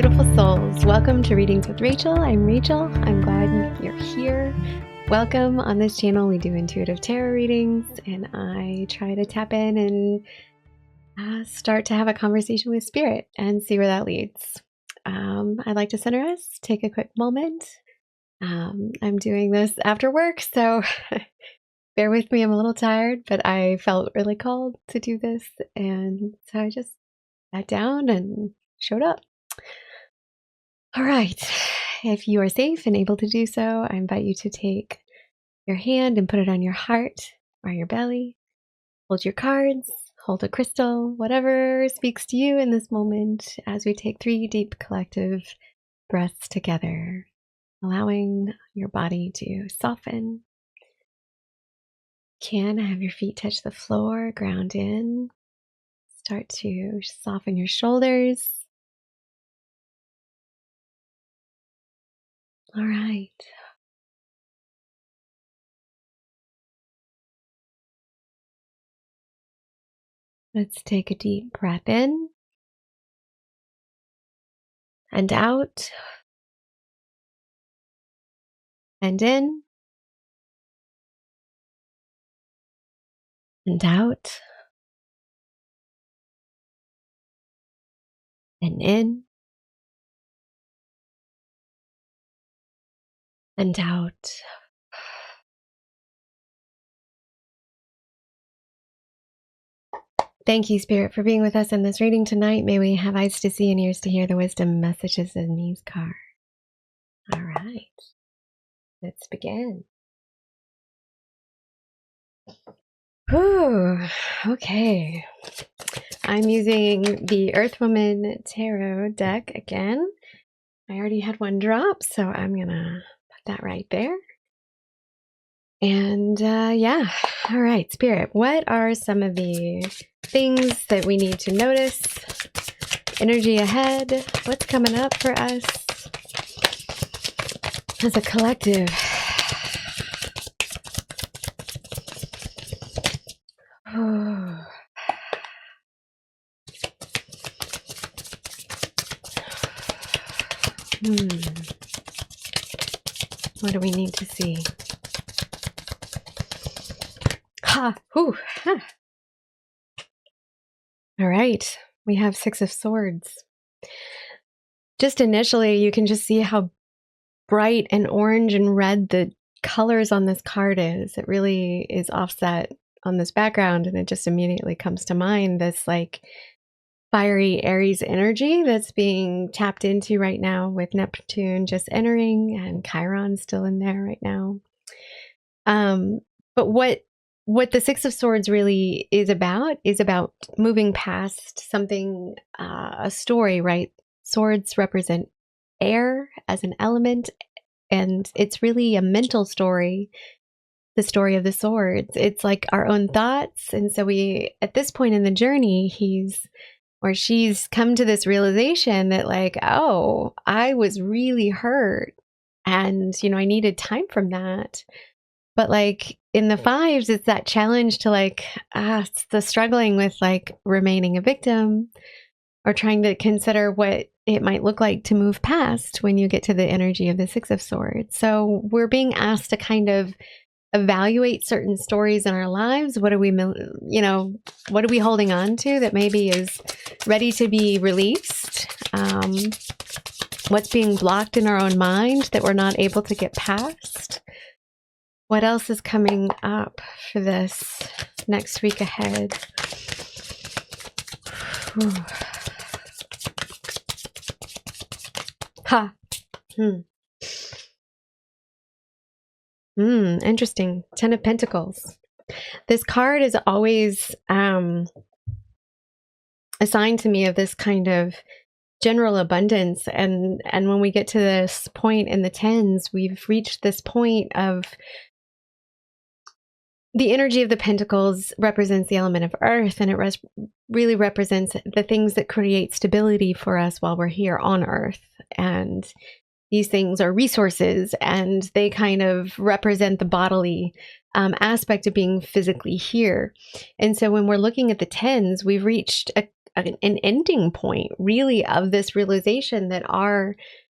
beautiful souls. Welcome to Readings with Rachel. I'm Rachel. I'm glad you're here. Welcome. On this channel, we do intuitive tarot readings, and I try to tap in and start to have a conversation with spirit and see where that leads. I'd like to center us, take a quick moment. I'm doing this after work, so bear with me. I'm a little tired, but I felt really called to do this, and so I just sat down and showed up. All right, if you are safe and able to do so, I invite you to take your hand and put it on your heart or your belly. Hold your cards, hold a crystal, whatever speaks to you in this moment as we take 3 deep collective breaths together, allowing your body to soften. Can have your feet touch the floor, ground in. Start to soften your shoulders. All right. Let's take a deep breath in and out and in and out and in and out. Thank you, Spirit, for being with us in this reading tonight. May we have eyes to see and ears to hear the wisdom messages in these cards. All right, let's begin. Whew, okay. I'm using the Earth Woman Tarot deck again. I already had one drop, so I'm gonna put that right there. And yeah, all right, Spirit, what are some of the things that we need to notice? Energy ahead, what's coming up for us as a collective? What do we need to see? All right, we have 6 of Swords. Just initially, you can just see how bright and orange and red the colors on this card is. It really is offset on this background, and it just immediately comes to mind this like fiery Aries energy that's being tapped into right now with Neptune just entering and Chiron still in there right now. But what the 6 of Swords really is about moving past something, a story, right? Swords represent air as an element, and it's really a mental story, the story of the swords. It's like our own thoughts. And so we, at this point in the journey, she's come to this realization that like, oh, I was really hurt, and I needed time from that. But like in the 5s, it's that challenge to like, it's the struggling with like remaining a victim, or trying to consider what it might look like to move past when you get to the energy of the 6 of Swords. So we're being asked to kind of evaluate certain stories in our lives. What are we, what are we holding on to that maybe is ready to be released? What's being blocked in our own mind that we're not able to get past? What else is coming up for this next week ahead? Whew. Interesting. 10 of Pentacles. This card is always assigned to me of this kind of general abundance, and when we get to this point in the 10s, we've reached this point of the energy of the Pentacles represents the element of earth, and it really represents the things that create stability for us while we're here on earth. And these things are resources, and they kind of represent the bodily aspect of being physically here. And so when we're looking at the 10s, we've reached an ending point, really, of this realization that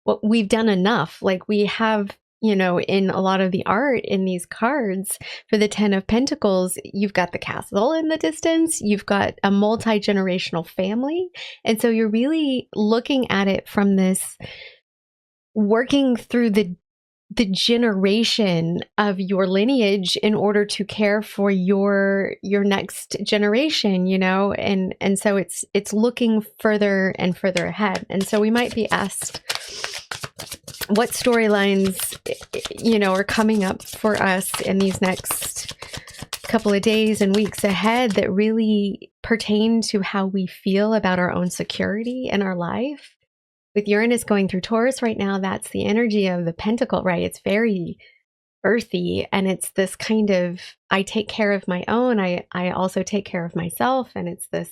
what we've done enough. Like we have, in a lot of the art in these cards for the 10 of Pentacles, you've got the castle in the distance, you've got a multi-generational family. And so you're really looking at it from this working through the generation of your lineage in order to care for your next generation, and so it's looking further and further ahead. And so we might be asked what storylines are coming up for us in these next couple of days and weeks ahead that really pertain to how we feel about our own security in our life. With Uranus going through Taurus right now, that's the energy of the pentacle, right? It's very earthy, and it's this kind of, I take care of my own, I also take care of myself, and it's this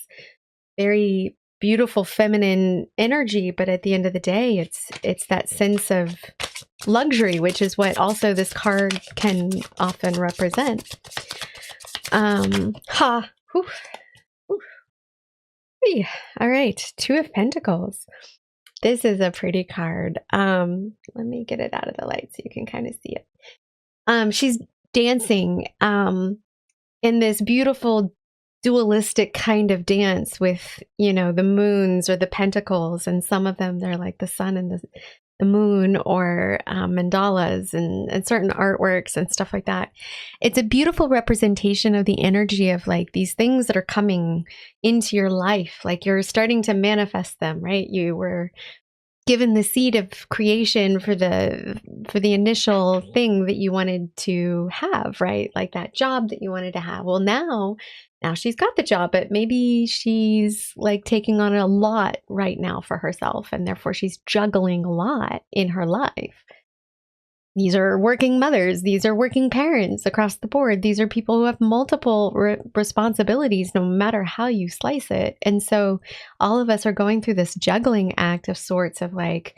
very beautiful feminine energy. But at the end of the day, it's that sense of luxury, which is what also this card can often represent. All right, Two of Pentacles. This is a pretty card. Let me get it out of the light so you can kind of see it. She's dancing in this beautiful dualistic kind of dance with, the moons or the pentacles, and some of them, they're like the sun and the moon, or mandalas and certain artworks and stuff like that. It's a beautiful representation of the energy of like these things that are coming into your life. Like you're starting to manifest them, right? You were given the seed of creation for the initial thing that you wanted to have, right? Like that job that you wanted to have. Well, now she's got the job, but maybe she's like taking on a lot right now for herself, and therefore she's juggling a lot in her life. These are working mothers. These are working parents across the board. These are people who have multiple responsibilities, no matter how you slice it. And so all of us are going through this juggling act of sorts of like,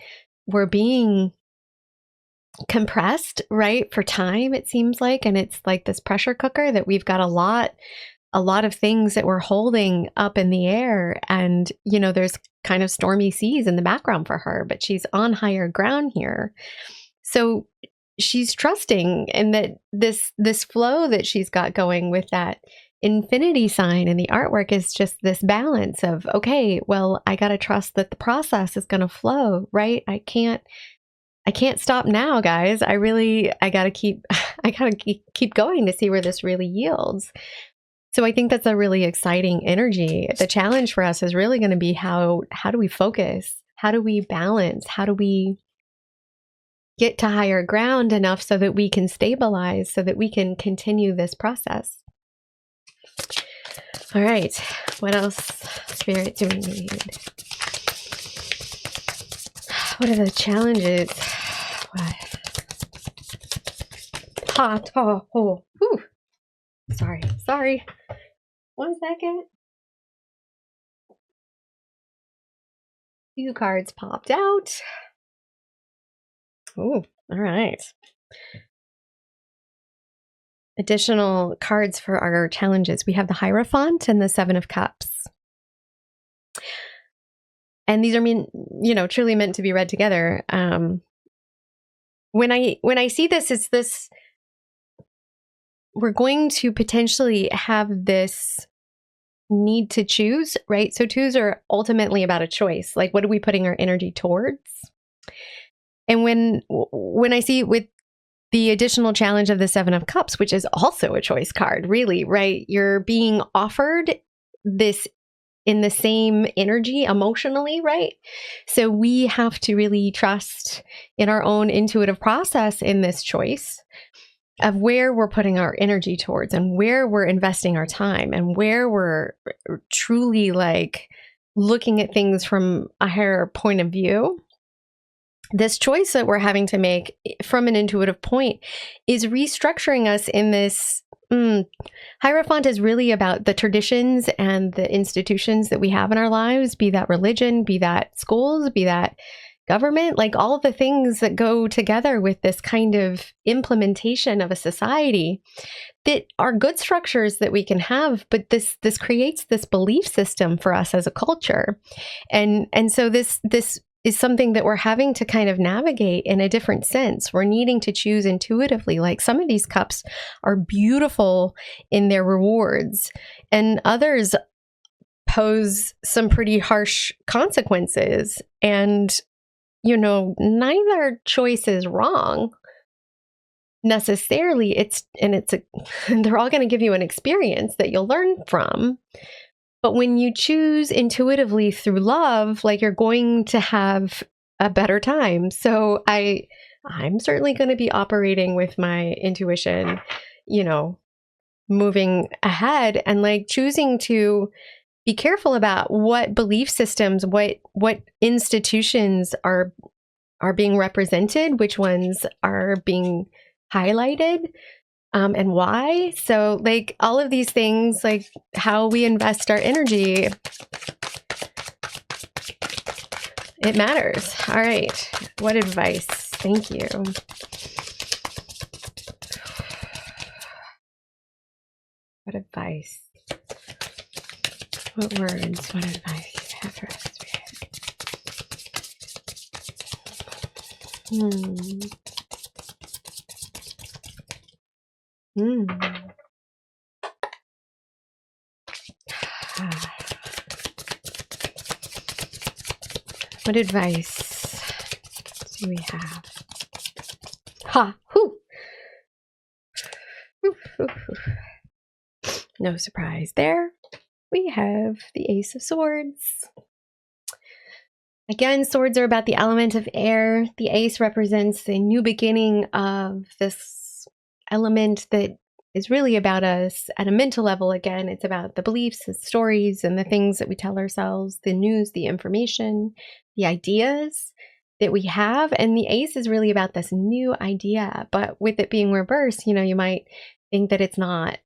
we're being compressed, right, for time, it seems like. And it's like this pressure cooker that we've got a lot of things that we're holding up in the air. And, there's kind of stormy seas in the background for her, but she's on higher ground here. So she's trusting in that this flow that she's got going with that infinity sign in the artwork is just this balance of, okay, well, I got to trust that the process is going to flow, right? I can't stop now, guys. I got to keep going to see where this really yields. So I think that's a really exciting energy. The challenge for us is really going to be how do we focus? How do we balance? How do we get to higher ground enough so that we can stabilize, so that we can continue this process? All right, what else, Spirit, do we need? What are the challenges? Whew. Sorry. 1 second. Few cards popped out. Oh, all right. Additional cards for our challenges. We have the Hierophant and the Seven of Cups. And these are truly meant to be read together. When I see this, it's this, we're going to potentially have this need to choose, right? So twos are ultimately about a choice. Like, what are we putting our energy towards? And when I see with the additional challenge of the Seven of Cups, which is also a choice card, really, right? You're being offered this in the same energy emotionally, right? So we have to really trust in our own intuitive process in this choice of where we're putting our energy towards and where we're investing our time and where we're truly like looking at things from a higher point of view. This choice that we're having to make from an intuitive point is restructuring us in this. Hierophant is really about the traditions and the institutions that we have in our lives, be that religion, be that schools, be that government, like all of the things that go together with this kind of implementation of a society that are good structures that we can have, but this creates this belief system for us as a culture. And so this is something that we're having to kind of navigate in a different sense. We're needing to choose intuitively. Like some of these cups are beautiful in their rewards, and others pose some pretty harsh consequences. And, you know, neither choice is wrong necessarily. They're all going to give you an experience that you'll learn from. But when you choose intuitively through love, like, you're going to have a better time. So I'm certainly going to be operating with my intuition, you know, moving ahead, and like choosing to be careful about what belief systems, what institutions are being represented, which ones are being highlighted, and why. So like all of these things, like how we invest our energy, it matters. All right. What advice? Thank you. What advice? What words? What advice do you have for us? What advice do we have? Ha! Whoo! No surprise there. We have the Ace of Swords. Again, swords are about the element of air. The ace represents the new beginning of this element that is really about us at a mental level. Again, it's about the beliefs, the stories, and the things that we tell ourselves, the news, the information, the ideas that we have. And the ace is really about this new idea. But with it being reversed, you know, you might think that it's not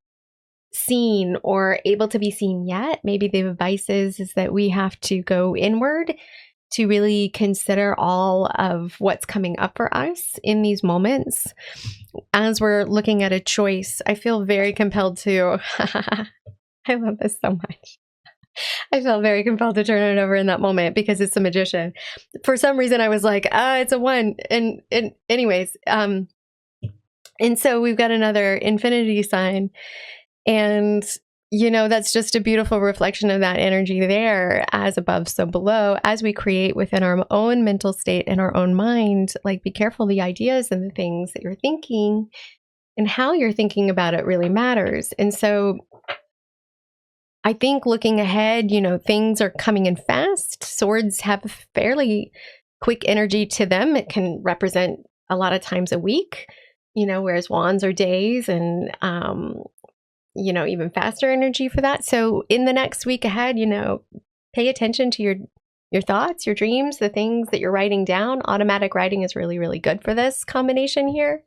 seen or able to be seen yet. Maybe the advice is that we have to go inward to really consider all of what's coming up for us in these moments. As we're looking at a choice, I feel very compelled to, I love this so much. I felt very compelled to turn it over in that moment because it's the Magician. For some reason, I was like, it's a 1. And anyways, and so we've got another infinity sign. And, you know, that's just a beautiful reflection of that energy there, as above, so below, as we create within our own mental state and our own mind. Like, be careful, the ideas and the things that you're thinking and how you're thinking about it really matters. And so I think looking ahead, you know, things are coming in fast. Swords have a fairly quick energy to them. It can represent a lot of times a week, you know, whereas wands are days, and, you know, even faster energy for that. So in the next week ahead, you know, pay attention to your thoughts, your dreams, the things that you're writing down. Automatic writing is really, really good for this combination here.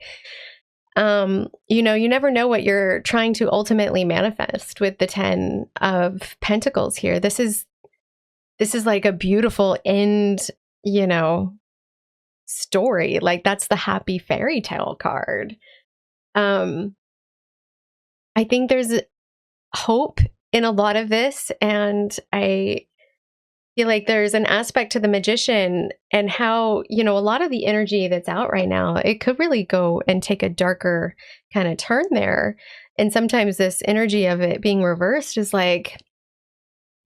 You know, you never know what you're trying to ultimately manifest with the 10 of Pentacles here. This is like a beautiful end, you know, story. Like, that's the happy fairy tale card. I think there's hope in a lot of this, and I feel like there's an aspect to the Magician and how, you know, a lot of the energy that's out right now, it could really go and take a darker kind of turn there. And sometimes this energy of it being reversed is like,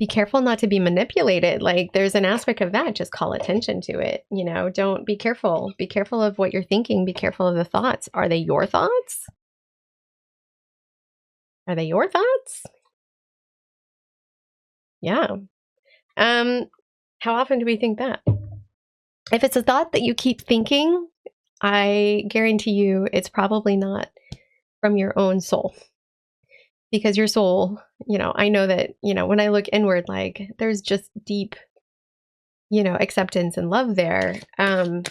be careful not to be manipulated. Like, there's an aspect of that. Just call attention to it. You know, don't be careful. Be careful of what you're thinking. Be careful of the thoughts. Are they your thoughts? Are they your thoughts? Yeah. How often do we think that? If it's a thought that you keep thinking, I guarantee you it's probably not from your own soul. Because your soul, you know, I know that, you know, when I look inward, like, there's just deep, you know, acceptance and love there. All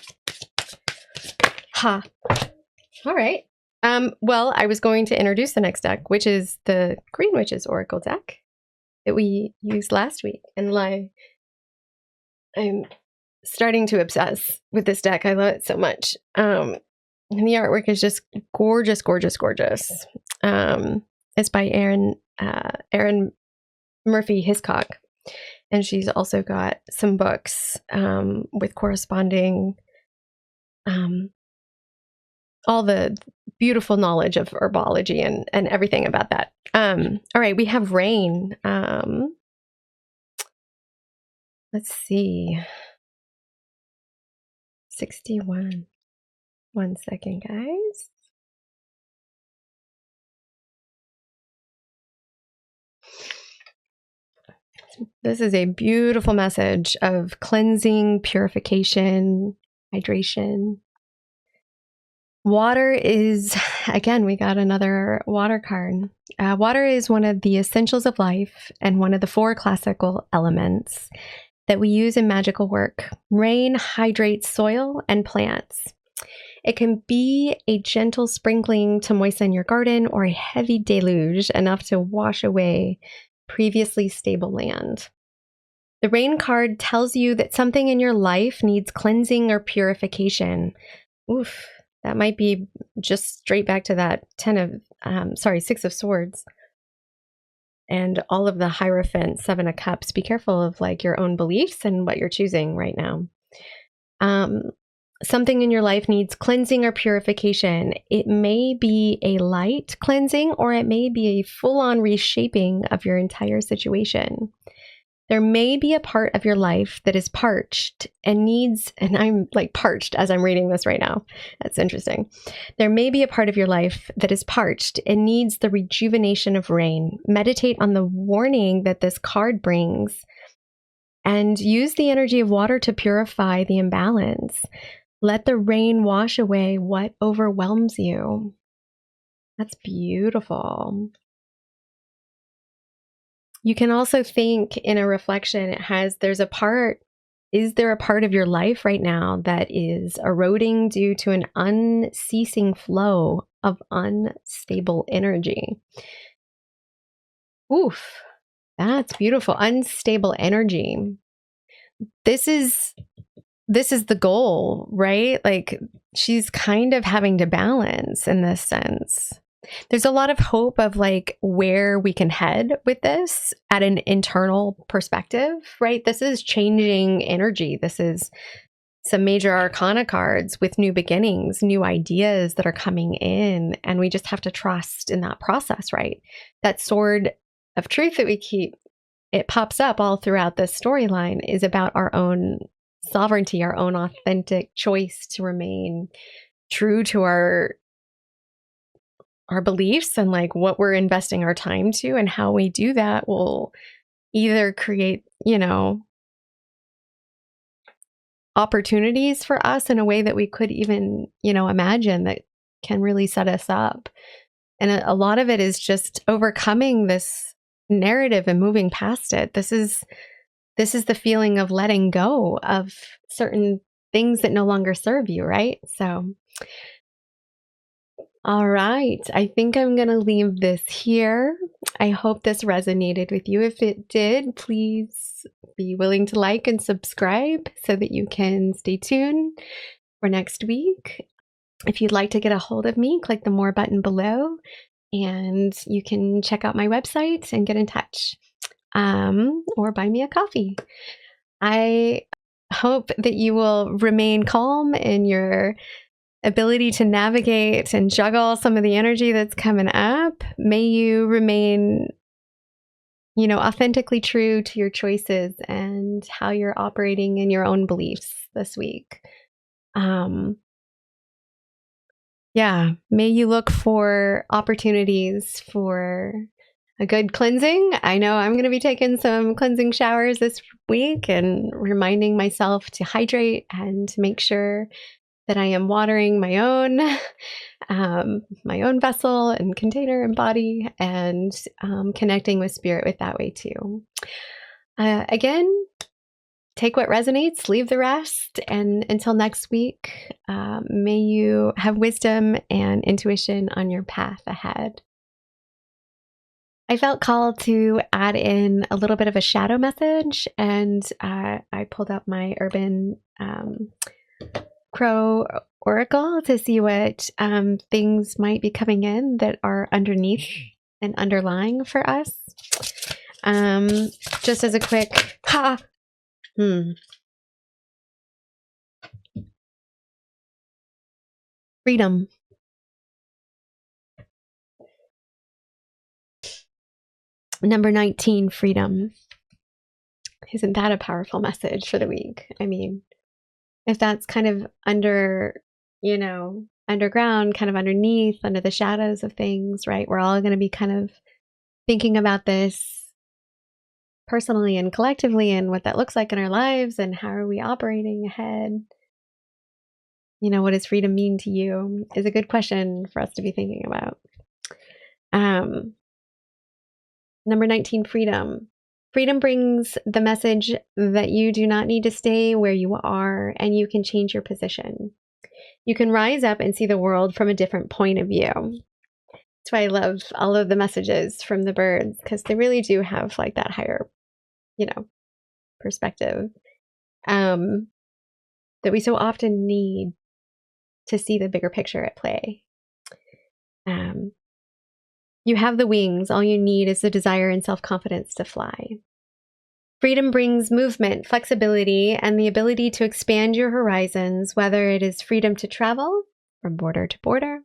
right. Well, I was going to introduce the next deck, which is the Green Witch's Oracle deck that we used last week. And I'm starting to obsess with this deck. I love it so much. And the artwork is just gorgeous, gorgeous, gorgeous. It's by Erin Murphy Hiscock. And she's also got some books with corresponding all the beautiful knowledge of herbology and everything about that. All right, we have rain. Let's see. 61. 1 second, guys. This is a beautiful message of cleansing, purification, hydration. Water is, again, we got another water card. Water is one of the essentials of life and one of the 4 classical elements that we use in magical work. Rain hydrates soil and plants. It can be a gentle sprinkling to moisten your garden or a heavy deluge enough to wash away previously stable land. The rain card tells you that something in your life needs cleansing or purification. Oof, that might be just straight back to that 6 of Swords. And all of the Hierophant, 7 of Cups. Be careful of like your own beliefs and what you're choosing right now. Something in your life needs cleansing or purification. It may be a light cleansing, or it may be a full-on reshaping of your entire situation. There may be a part of your life that is parched and needs, and I'm like parched as I'm reading this right now. That's interesting. There may be a part of your life that is parched and needs the rejuvenation of rain. Meditate on the warning that this card brings and use the energy of water to purify the imbalance. Let the rain wash away what overwhelms you. That's beautiful. You can also think in a reflection, is there a part of your life right now that is eroding due to an unceasing flow of unstable energy? Oof, that's beautiful. Unstable energy. This is the goal, right? Like she's kind of having to balance in this sense. There's a lot of hope of like where we can head with this at an internal perspective, right? This is changing energy. This is some major arcana cards with new beginnings, new ideas that are coming in. And we just have to trust in that process, right? That sword of truth that we keep, it pops up all throughout this storyline, is about our own sovereignty, our own authentic choice to remain true to our beliefs and like what we're investing our time to, and how we do that will either create, opportunities for us in a way that we could even, imagine that can really set us up. And a lot of it is just overcoming this narrative and moving past it. This is the feeling of letting go of certain things that no longer serve you, right? So, all right. I think I'm going to leave this here. I hope this resonated with you. If it did, please be willing to like and subscribe so that you can stay tuned for next week. If you'd like to get a hold of me, click the More button below, and you can check out my website and get in touch. Or buy me a coffee. I hope that you will remain calm in your ability to navigate and juggle some of the energy that's coming up. May you remain, authentically true to your choices and how you're operating in your own beliefs this week. May you look for opportunities for a good cleansing. I know I'm going to be taking some cleansing showers this week and reminding myself to hydrate and to make sure that I am watering my own vessel and container and body, and connecting with spirit with that way too. Again, take what resonates, leave the rest. And until next week, may you have wisdom and intuition on your path ahead. I felt called to add in a little bit of a shadow message, and I pulled up my Urban Crow Oracle to see what things might be coming in that are underneath and underlying for us. Just as a quick freedom. Number 19, freedom. Isn't that a powerful message for the week? I mean, if that's kind of under, underground, kind of underneath, under the shadows of things, right? We're all going to be kind of thinking about this personally and collectively and what that looks like in our lives and how are we operating ahead. What does freedom mean to you is a good question for us to be thinking about. Number 19, freedom. Freedom brings the message that you do not need to stay where you are and you can change your position. You can rise up and see the world from a different point of view. That's why I love all of the messages from the birds, because they really do have like that higher, perspective that we so often need to see the bigger picture at play. You have the wings. All you need is the desire and self-confidence to fly. Freedom brings movement, flexibility, and the ability to expand your horizons, whether it is freedom to travel from border to border,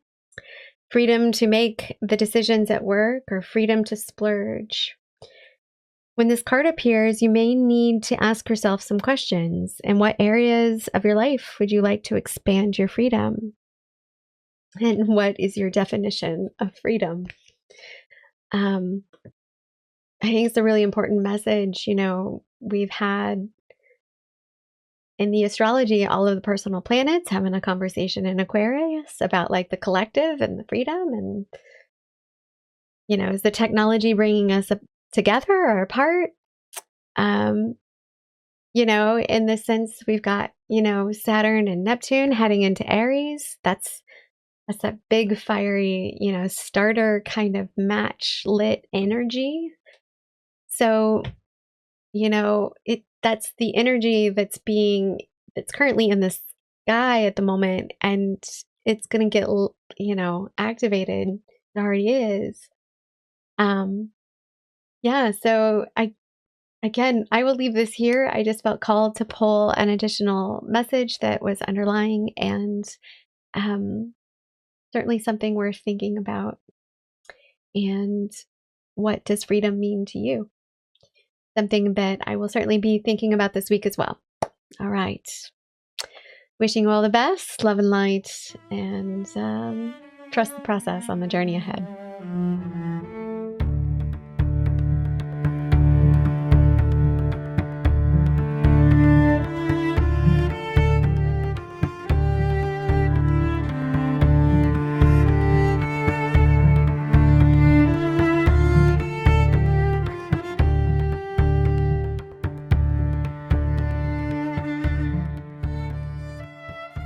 freedom to make the decisions at work, or freedom to splurge. When this card appears, you may need to ask yourself some questions. In what areas of your life would you like to expand your freedom? And what is your definition of freedom? I think it's a really important message. We've had in the astrology, all of the personal planets having a conversation in Aquarius about like the collective and the freedom. And, is the technology bringing us together or apart? In this sense, we've got, Saturn and Neptune heading into Aries. That's a big fiery, starter kind of match lit energy. So, that's the energy that's currently in the sky at the moment, and it's going to get, activated. It already is. Yeah. So I will leave this here. I just felt called to pull an additional message that was underlying, and certainly something worth thinking about. And what does freedom mean to you? Something that I will certainly be thinking about this week as well. All right. Wishing you all the best, love and light, and trust the process on the journey ahead.